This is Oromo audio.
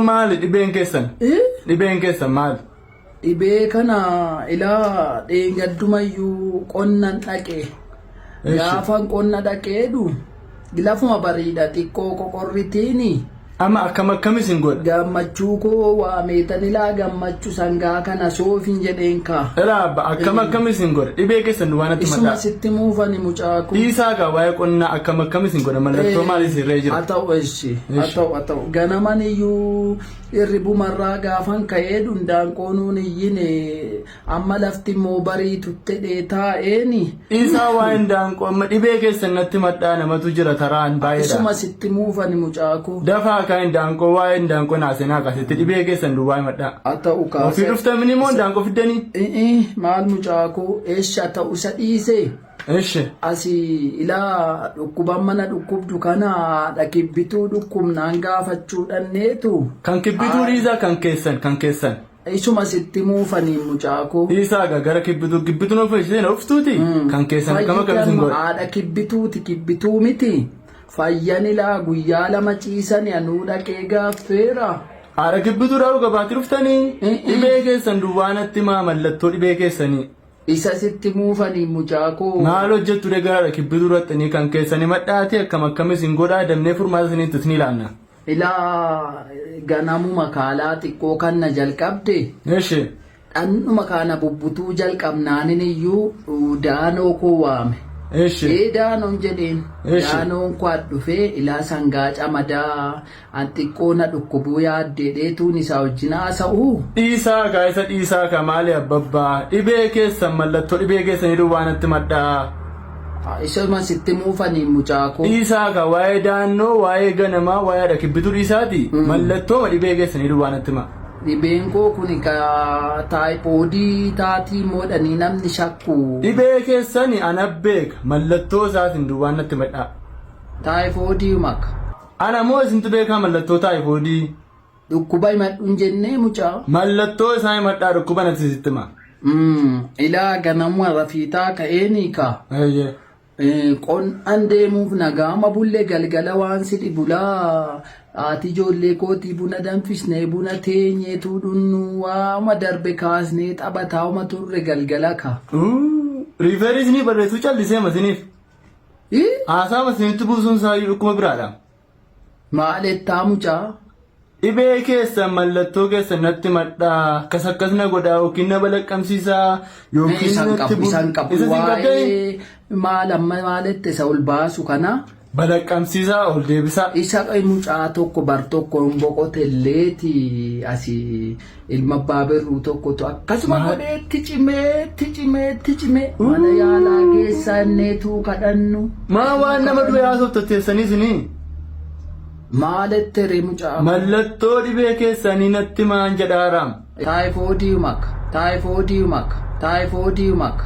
Maali dhibeen keessan? Dhibeen keessan maali? Dhibee kana ilaa dheengaddumayyuu qonnan dhaqee gaafan qonna dhaqeedhu lafuma bareeda xiqqoo qoqorritiini. Amma akkamiis hin godha? Gammachuu koo waa meetan ilaa gammachuu sangaa kana soofin jedheen kaa. Ilaaba akkamiis hin godha? Dhibee keessan waan itti madda? Isuma sitti muufani mucaaku. Dhiisaa gaa waa'ee qonnaa akkamiis hin godha? Mallattoo maalis irree jira? Haa ta'u eessi. Haa ta'u ganaman iyyuu irribumarraa gaafan ka'ee daanqoonuun iyyine amma lafti immoo bariitutte dheetaa'eeni. Dhiisaa waa'ee daanqoo amma dhibee keessan natti maddaa namatu jira taraan baay'eedha. Isuma sitti muufani mucaaku. Dafaa kan daanqoo waa'ee daanqoo naaseenaa akkasitti dhibee keessan duwwaa maddaa. Haa ta'u kaase. Ofii dhuftamini moo daanqoo fiddanii? Maal mucaaku eesha ta'u isa dhiisee. Eeshe. Asii ilaa dhukkuban mana dhukkubdu kana dhakibbituu dhukkubnaan gaafachuu dhanneetu. Kan kibbituu dhiisaa kan keessan. Isuma sitti muufanii mucaaku. Dhiisaa gara kibbituun of isheen uftuuti. Kan keessan akkamiis hin godha? Haadha kibbituuti kibbituu miti. Fayyan ilaa guyyaa lama ciisani anuu dhaqee gaaffeera. Haadha kibbituu dhaabuu gabaatti dhuftanii dhibee keessan duwwaanatti maa mallattoo dhibee keessanii? Isa sitti muufanii mucaakoo. Maal hojjettu deegaraadha kibbituu irratti kan keessanii madhaati akkamiis hin godhaa damnee furmaata isinitti ni ilaanna. Ilaa ganamuma kaalaa xiqqoo kan na jalqabde. Eeshe. Dhannuma kana bubbutuu jalqabnaanin iyyuu daanoo koo waame. Eeshe. Daanoon jedheen. Daanoon kwaad dhufee ilaa sangaa camadaa an xiqqoo na dhukkubuu yaaddeedheetuun isaa wajjin haasa'uu. Dhiisaa gaa isa dhiisaa kaa maali abbabbaa dhibee keessan mallattoo dhibee keessanii duwwaanatti madhaa. Isuma sitti muufanii mucaakoo. Dhiisaa kaa waa'ee daannoo waa'ee ganamaa waa'ee dhakibbituu dhiisaati mallattoo dhibee keessanii duwwaanatti ma. Dhibeen koo kun taayipoodii taatii moodhanii namni shakku. Dhibee keessanii ana beeka mallattoo isaatiin duwwaanatti madhaa. Taayipoodii maka. Ana moo isintu beekaa mallattoo taayipoodii? Dhukkuba himadhuun jennee mucaa. Mallattoo isaa himadhaa dhukkuba natti sitti ma. Ilaa ganamuma rafiitaa ka'eenii kaa. Qonnaan deemuuf nagaama bullee galgala waan si dhibulaa. Ati ijoollee kootii buna danfisnee buna teenyeetu dhunnu waama darbe kaasnee taphataa'uma turre galgala ka. Riifeeris ni barreessuu callisee masiniif. Haasaa masinitti buusuun saayyuu dhukkuma biraadha. Maalettaa mucaa. Dhibee keessan mallattoo keessan natti madhaa akkas na godhaa yookiin na balaqqamsiisaa yookiin natti Isan qabu waa'ee maal amma maalette isa ol baasu kana. Balaqqamsiisaa ol deebisaa. Isa mucaa tokko bar tokko hin boqotelleeti asii ilma baabirruu tokkotu akkasuma godheetti cimee mana yaalaa geessaa inneetu kadhannu. Maa waan nama du'e haasoftatteessanii isinii? Maalettere mucaa. Mallattoo dhibee keessanii natti maan jedhaaraam. Taayifoodii maka.